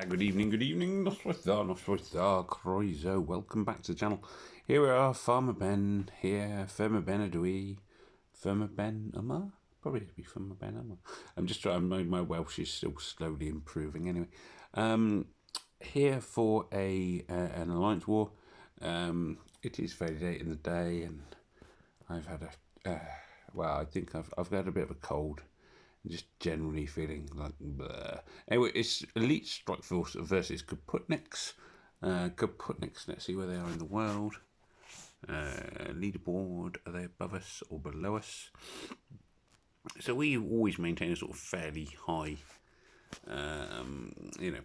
Good evening, Nostroza, Croizo. Welcome back to the channel. Here we are, Farmer Ben, here, Firma Benadui, Firma Ben Umar? Probably be Firma Ben Umar. I'm just trying, my Welsh is still slowly improving anyway. Here for an alliance war. It is fairly late in the day and I've had I think I've got a bit of a cold. Just generally feeling like bleh. Anyway, it's Elite Strike Force versus Kaputniks. Kaputniks, let's see where they are in the world. Leaderboard, are they above us or below us? So we always maintain a sort of fairly high,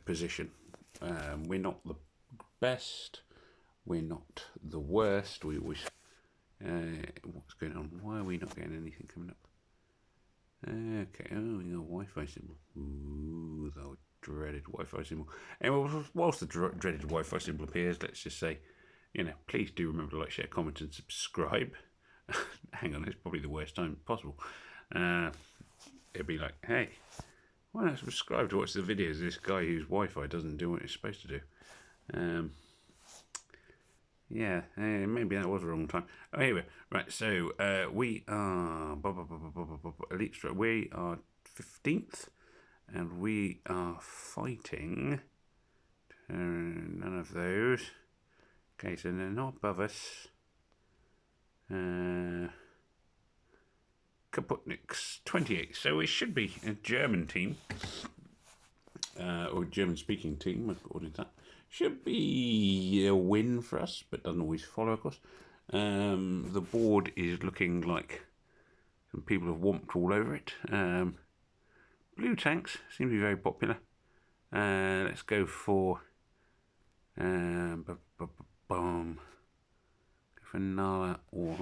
position. We're not the best. We're not the worst. We always. What's going on? Why are we not getting anything coming up? Okay, oh, we got a Wi-Fi symbol. Ooh, the dreaded Wi-Fi symbol. Anyway, whilst the dreaded Wi-Fi symbol appears, let's just say, please do remember to like, share, comment, and subscribe. Hang on, it's probably the worst time possible. It'd be like, hey, why not subscribe to watch the videos of this guy whose Wi-Fi doesn't do what it's supposed to do? Yeah, maybe that was the wrong time. Oh, here we are. Right, so we are Elite Strike. We are 15th, and we are fighting. None of those. Okay, so they're not above us. Kaputniks 28. So we should be a German team, or German-speaking team, according to that. Should be a win for us, but doesn't always follow, of course. The board is looking like some people have womped all over it. Blue tanks seem to be very popular. Let's go for go for Nala or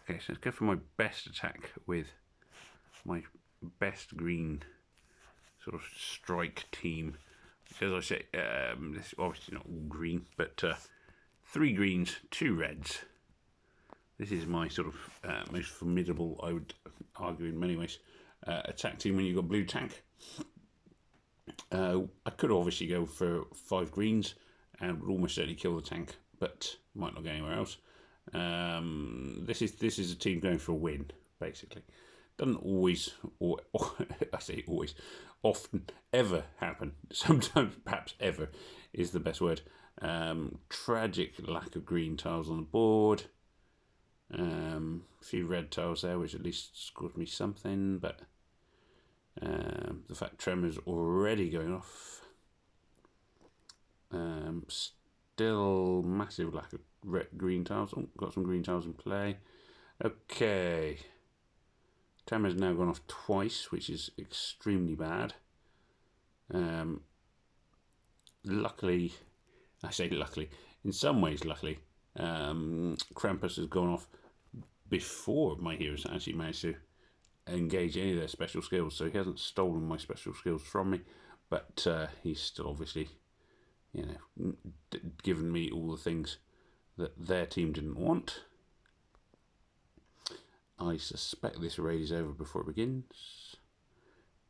okay, so let's go for my best attack with my best green sort of strike team. As I say, this is obviously not all green, but 3 greens, 2 reds. This is my sort of most formidable, I would argue in many ways, attack team when you've got blue tank. I could obviously go for 5 greens and would almost certainly kill the tank, but might not go anywhere else. This is a team going for a win, basically. Doesn't always, or I say always, often, ever happen. Sometimes, perhaps ever, is the best word. Tragic lack of green tiles on the board. A few red tiles there, which at least scored me something, but the fact Tremor's already going off. Still massive lack of green tiles. Oh, got some green tiles in play. Okay. Tremor's now gone off twice, which is extremely bad. Luckily, I say luckily, in some ways luckily, Krampus has gone off before my heroes actually managed to engage any of their special skills, so he hasn't stolen my special skills from me, but he's still obviously, given me all the things that their team didn't want. I suspect this raid is over before it begins.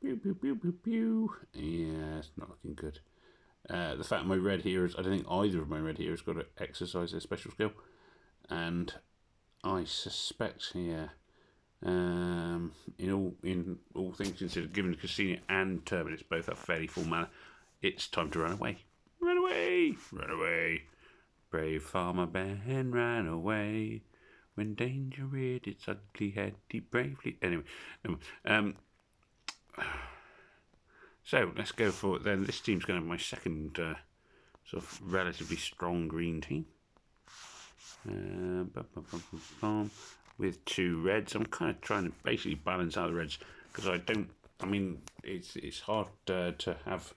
Pew, pew, pew, pew, pew. Yeah, it's not looking good. The fact my red heroes, I don't think either of my red heroes got to exercise their special skill. And I suspect, in all things considered, given Cassini and Terminus both have fairly full mana, it's time to run away. Run away! Run away! Brave Farmer Ben ran away. When danger reared its ugly head, he bravely. Anyway, so let's go for then. This team's going to have my second sort of relatively strong green team. With 2 reds. I'm kind of trying to basically balance out the reds because I don't. I mean, it's hard to have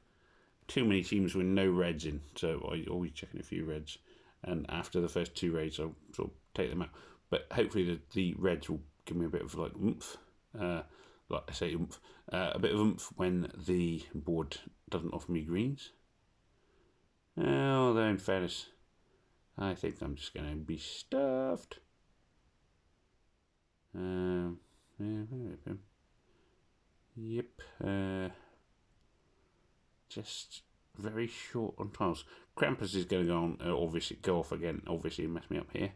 too many teams with no reds in. So I always check in a few reds, and after the first 2 raids, I'll sort of take them out. But hopefully the reds will give me a bit of like oomph, like I say oomph, a bit of oomph when the board doesn't offer me greens. Although in fairness, I think I'm just going to be stuffed. Yep. Just very short on tiles. Krampus is going to go on, obviously, go off again, obviously, and mess me up here.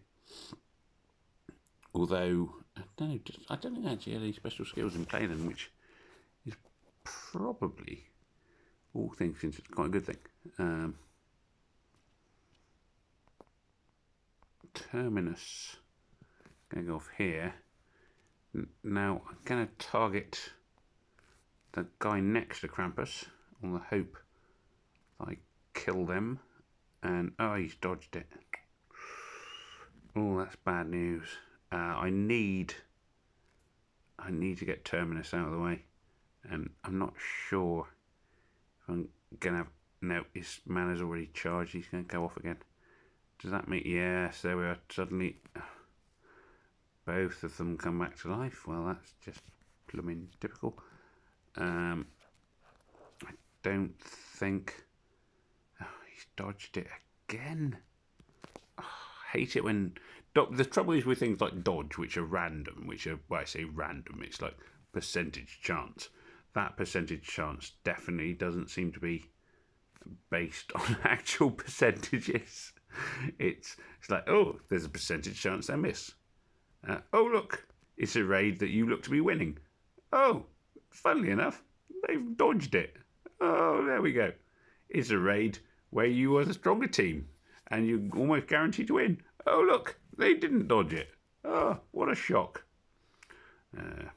Although, I don't think I actually had any special skills in playing, which is probably, all things considered, quite a good thing. Terminus, going to go off here. Now, I'm going to target the guy next to Krampus on the hope that I kill them. And, oh, he's dodged it. Oh, that's bad news. I need to get Terminus out of the way, and I'm not sure if I'm gonna have. No, his mana's already charged. He's gonna go off again. Does that mean? Yes, there we are. Suddenly, both of them come back to life. Well, that's just blooming typical. I don't think. Oh, he's dodged it again. Oh, I hate it when. The trouble is with things like dodge, which are random, well, I say random, it's like percentage chance. That percentage chance definitely doesn't seem to be based on actual percentages. It's like, oh, there's a percentage chance they miss. Oh, look, it's a raid that you look to be winning. Oh, funnily enough, they've dodged it. Oh, there we go. It's a raid where you are the stronger team and you're almost guaranteed to win. Oh, look, they didn't dodge it. Oh, what a shock. Anyway,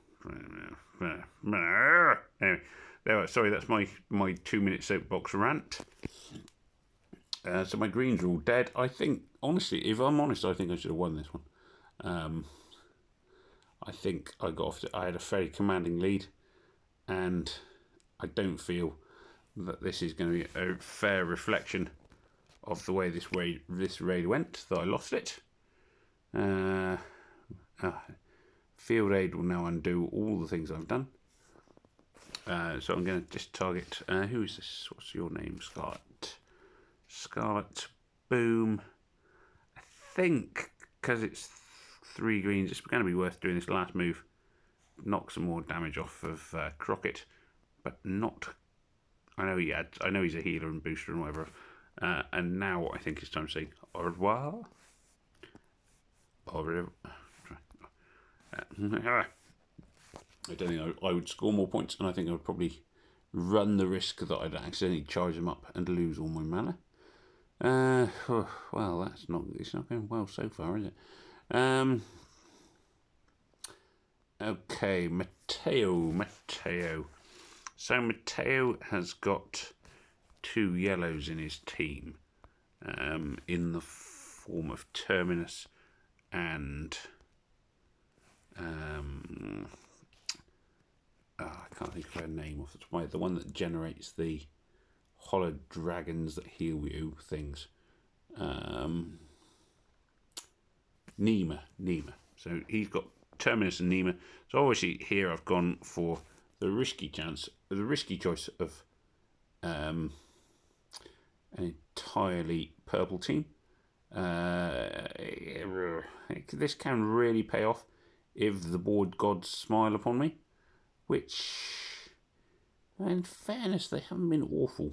sorry, that's my 2-minute soapbox rant. So my greens are all dead. I think, honestly, if I'm honest, I think I should have won this one. I think I had a very commanding lead, and I don't feel that this is going to be a fair reflection of the way this raid went, that I lost it. Field aid will now undo all the things I've done. So I'm going to just target, who is this? What's your name? Scarlet. Boom. I think, because it's 3 greens, it's going to be worth doing this last move. Knock some more damage off of Crockett, but not. I know he's a healer and booster and whatever. And now I think it's time to say au revoir. Au revoir. I don't think I would score more points, and I think I would probably run the risk that I'd accidentally charge them up and lose all my mana. Well, it's not going well so far, is it? Okay, Matteo. So Matteo has got 2 yellows in his team, in the form of Terminus and I can't think of her name off the top of my head. The one that generates the hollow dragons that heal you things. Nima. So he's got Terminus and Nima. So obviously here I've gone for the risky choice of an entirely purple team. This can really pay off if the board gods smile upon me, which, in fairness, they haven't been awful.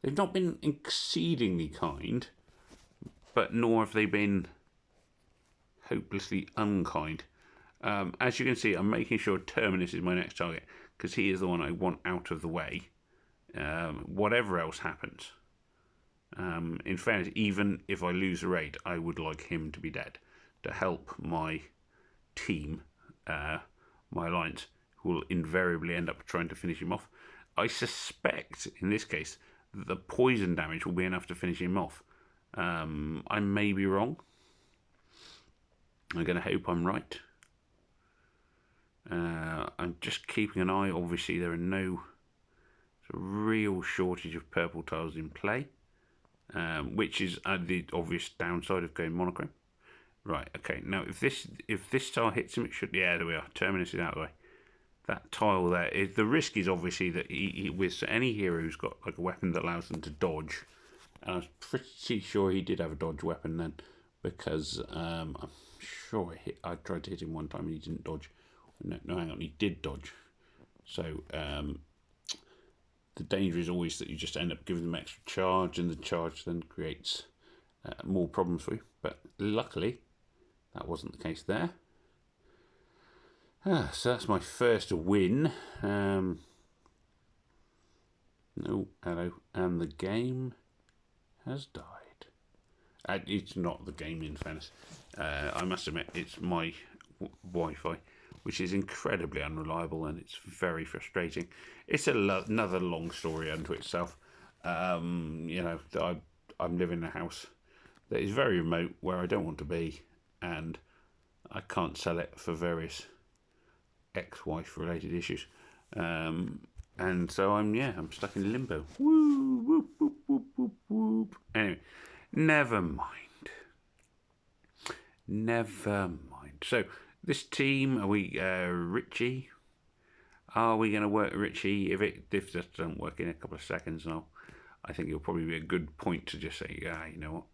They've not been exceedingly kind, but nor have they been hopelessly unkind. As you can see, I'm making sure Terminus is my next target, because he is the one I want out of the way, whatever else happens. In fairness, even if I lose a raid, I would like him to be dead, to help my team, my alliance, who will invariably end up trying to finish him off. I suspect, in this case, that the poison damage will be enough to finish him off. I may be wrong. I'm going to hope I'm right. I'm just keeping an eye. Obviously, there are no real shortage of purple tiles in play, which is the obvious downside of going monochrome. Right, okay, now if this tile hits him, it should, yeah, there we are, Terminus is out of the way. That tile there, the risk is obviously that he with any hero who's got like a weapon that allows them to dodge, and I was pretty sure he did have a dodge weapon then, because I'm sure I tried to hit him one time and he didn't dodge. No, hang on, he did dodge. So the danger is always that you just end up giving them extra charge, and the charge then creates more problems for you. But luckily, that wasn't the case there. So that's my first win. Oh, hello. And the game has died. It's not the game, in fairness. I must admit, it's my Wi-Fi, which is incredibly unreliable, and it's very frustrating. It's another long story unto itself. I'm living in a house that is very remote, where I don't want to be, and I can't sell it for various ex-wife related issues. And so I'm stuck in limbo. Woo, whoop, whoop, whoop, whoop, whoop. Anyway, never mind. So this team, are we Richie? Are we going to work Richie? If this doesn't work in a couple of seconds, I think it'll probably be a good point to just say, you know what?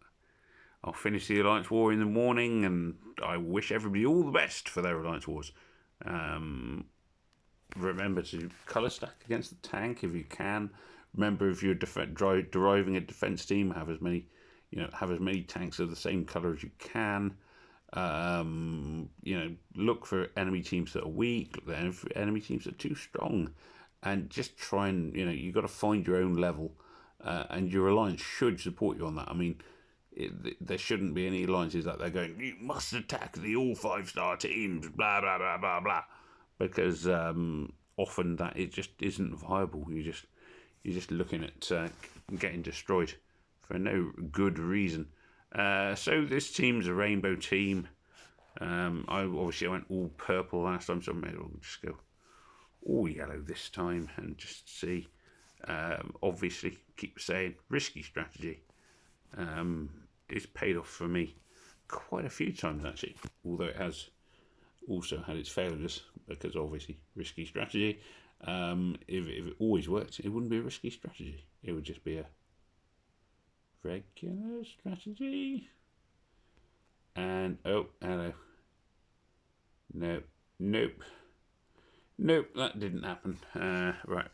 I'll finish the Alliance War in the morning, and I wish everybody all the best for their Alliance Wars. Remember to colour stack against the tank if you can. Remember, if you're deriving a defense team, have as many tanks of the same color as you can. Look for enemy teams that are weak. Look for enemy teams that are too strong, and just try and you've got to find your own level, and your alliance should support you on that. I mean, there shouldn't be any alliances that they're going, you must attack the all 5-star teams, blah blah blah blah blah, because often that it just isn't viable. You're just looking at getting destroyed for no good reason. So this team's a rainbow team. I went all purple last time, so I may as well just go all yellow this time and just see. Obviously, keep saying risky strategy. It's paid off for me quite a few times actually, although it has also had its failures, because obviously risky strategy. If it always worked, it wouldn't be a risky strategy. It would just be a regular strategy. And oh, hello. Nope, that didn't happen. Right,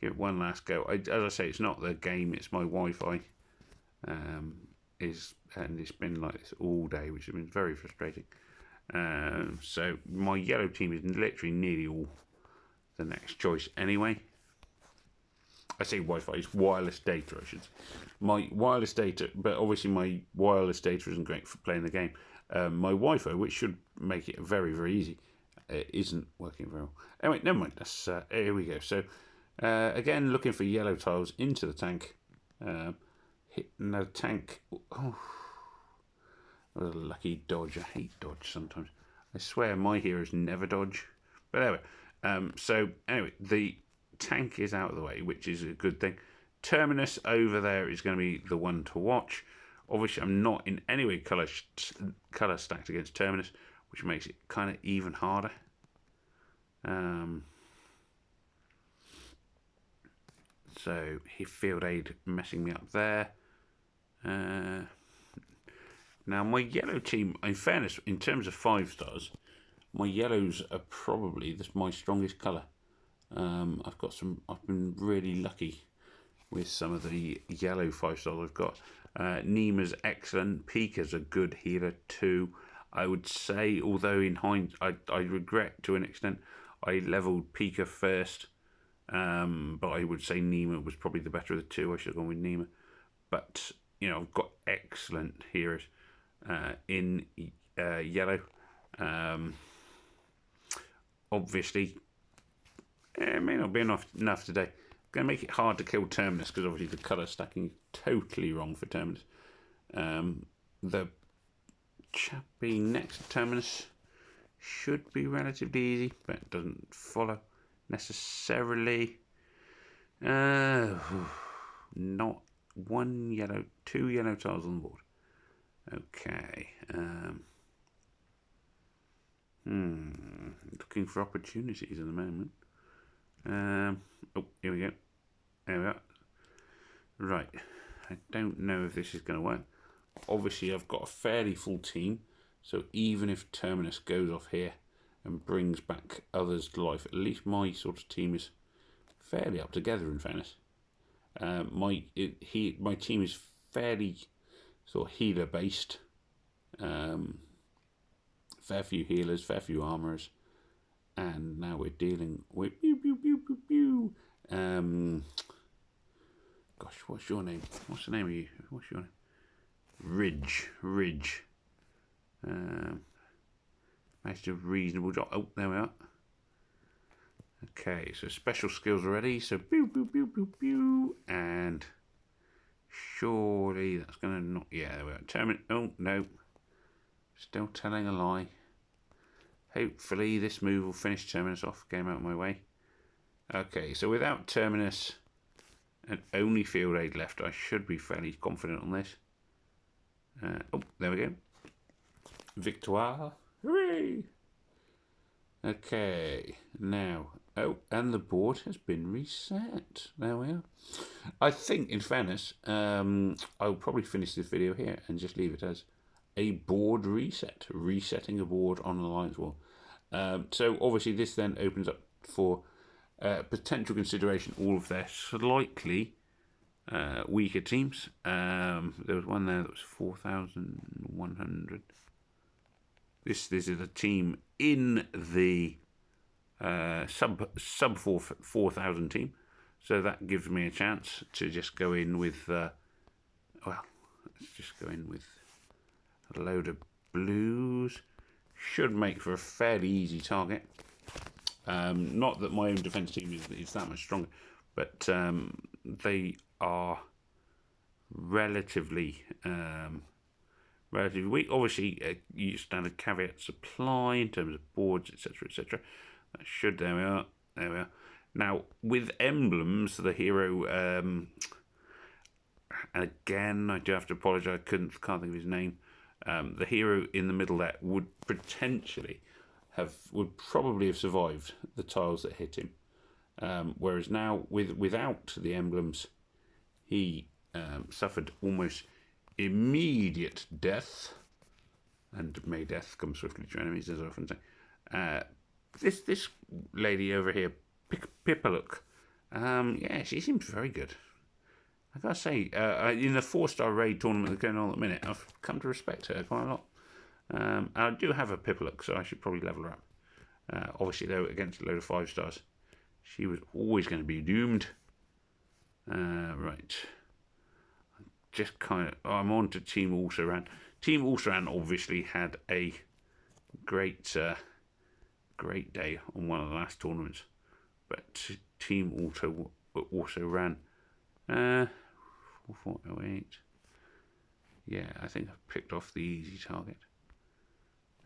give it one last go. As I say, it's not the game, it's my Wi-Fi. And it's been like this all day, which has been very frustrating. So my yellow team is literally nearly all the next choice anyway. I say Wi-Fi, it's wireless data, I should say. My wireless data, but obviously my wireless data isn't great for playing the game. My Wi-Fi, which should make it very, very easy, isn't working very well. Anyway, never mind. Here we go. So, again, looking for yellow tiles into the tank. Hitting the tank. Oh, that was a lucky dodge. I hate dodge sometimes. I swear my heroes never dodge. But anyway, so anyway, the tank is out of the way, which is a good thing. Terminus over there is going to be the one to watch. Obviously, I'm not in any way colour stacked against Terminus, which makes it kind of even harder. So, Field Aid messing me up there. Now, my yellow team, in fairness, in terms of 5 stars, my yellows are probably my strongest colour. I've been really lucky with some of the yellow 5 stars I've got. Nima's excellent. Pika's a good healer too. I would say, although in hindsight, I regret to an extent, I levelled Pika first. But I would say Nima was probably the better of the two. I should have gone with Nima. But, I've got excellent heroes in yellow. Obviously, it may not be enough today. Going to make it hard to kill Terminus, because obviously the colour stacking is totally wrong for Terminus. The chappy next to Terminus should be relatively easy, but it doesn't follow necessarily. Not one yellow, 2 yellow tiles on the board. Okay. Looking for opportunities at the moment. Oh, here we go. There we are. Right. I don't know if this is going to work. Obviously, I've got a fairly full team, so even if Terminus goes off here and brings back others to life, at least my sort of team is fairly up together, in fairness. My team is fairly sort of healer based. Fair few healers, fair few armorers, and now we're dealing with pew pew pew pew pew. Gosh, what's your name? What's the name of you? What's your name? Ridge. Managed a reasonable job. Oh, there we are. Okay, so special skills already. So pew pew pew pew pew, and surely that's gonna not. Yeah, there we are. Terminate. Oh no, still telling a lie. Hopefully this move will finish Terminus off. Game out of my way. Okay, so without Terminus and only field aid left, I should be fairly confident on this. Oh, there we go. Victoire. Hooray! Okay, now. Oh, and the board has been reset. There we are. I think, in fairness, I'll probably finish this video here and just leave it as a board reset. Resetting a board on an Alliance War. So, obviously, this then opens up for potential consideration all of their slightly weaker teams. There was one there that was 4,100. This is a team in the sub 4,000 team, so that gives me a chance to just go in with well, let's just go in with a load of blues. Should make for a fairly easy target. Not that my own defense team is that much stronger, but they are relatively weak. Obviously, you standard caveat supply in terms of boards, etc., etc. That should, there we are. Now, with emblems, the hero, and again, I do have to apologise, can't think of his name. The hero in the middle there would probably have survived the tiles that hit him. Whereas now, without the emblems, he suffered almost immediate death, and may death come swiftly to enemies, as I often say. This lady over here, Pipalook, yeah, she seems very good. I gotta say, in the 4-star raid tournament that's going on at the minute, I've come to respect her quite a lot. I do have a Pipalook, so I should probably level her up. Obviously, though, against a load of 5-stars, she was always going to be doomed. Right. Just I'm on to Team Ulceran. Team Ulceran obviously had a great day on one of the last tournaments, but Team also ran 4408. Yeah, I think I've picked off the easy target.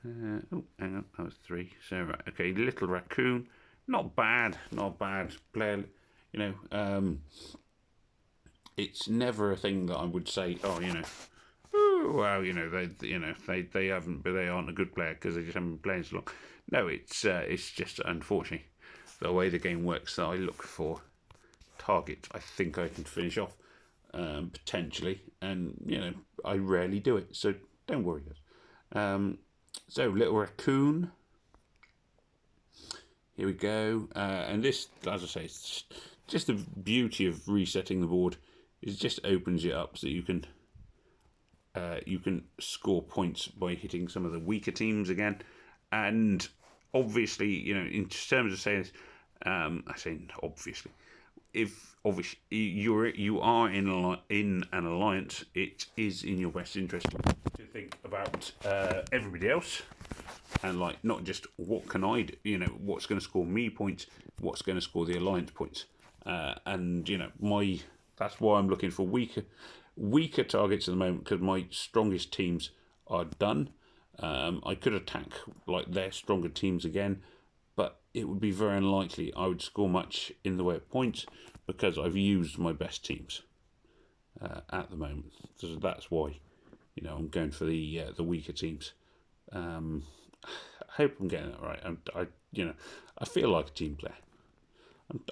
Oh, hang on, that was 3. So right, okay, Little Raccoon, not bad player. You know, it's never a thing that I would say, oh, you know, oh, well, they haven't, but they aren't a good player because they just haven't been playing so long. No, it's just unfortunately the way the game works that I look for targets I think I can finish off potentially, and I rarely do it, so don't worry, guys. So Little Raccoon, here we go, and this, as I say, it's just the beauty of resetting the board. It just opens it up so you can score points by hitting some of the weaker teams again. And obviously, in terms of saying this, I say obviously, if obviously you are in an alliance, it is in your best interest to think about everybody else, and not just what can I do, what's going to score me points, what's going to score the alliance points, and that's why I'm looking for weaker targets at the moment, because my strongest teams are done. I could attack their stronger teams again, but it would be very unlikely I would score much in the way of points because I've used my best teams at the moment. So that's why I'm going for the weaker teams. I hope I'm getting it right. I feel like a team player.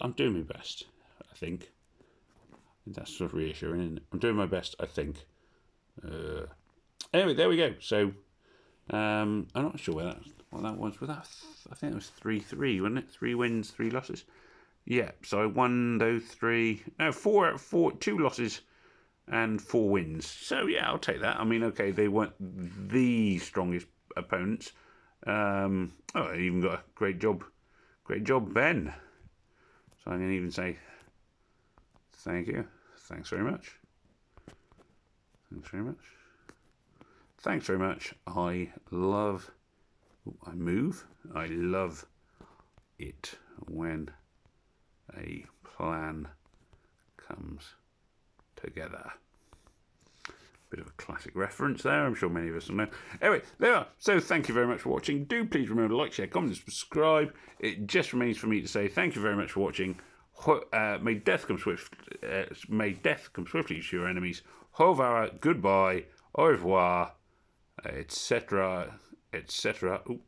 I'm doing my best, I think. That's sort of reassuring, isn't it? I'm doing my best, I think. Anyway, there we go. So, I'm not sure what that was. I think it was 3-3, wasn't it? 3 wins, 3 losses. Yeah, so I won those 3. No, 4 out of 4. 2 losses and 4 wins. So yeah, I'll take that. I mean, okay, they weren't the strongest opponents. I even got a great job, Ben. So I'm going to even say thank you. Thanks very much. Thanks very much. Thanks very much. I love. I move. I love it when a plan comes together. Bit of a classic reference there. I'm sure many of us will know. Anyway, there are. So thank you very much for watching. Do please remember to like, share, comment, and subscribe. It just remains for me to say thank you very much for watching. May death come swiftly to your enemies. Au revoir, goodbye, au revoir, etc., etc. Oh,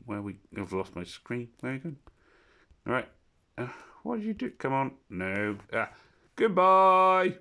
I've lost my screen. Very good. All right. What did you do? Come on. No. Goodbye.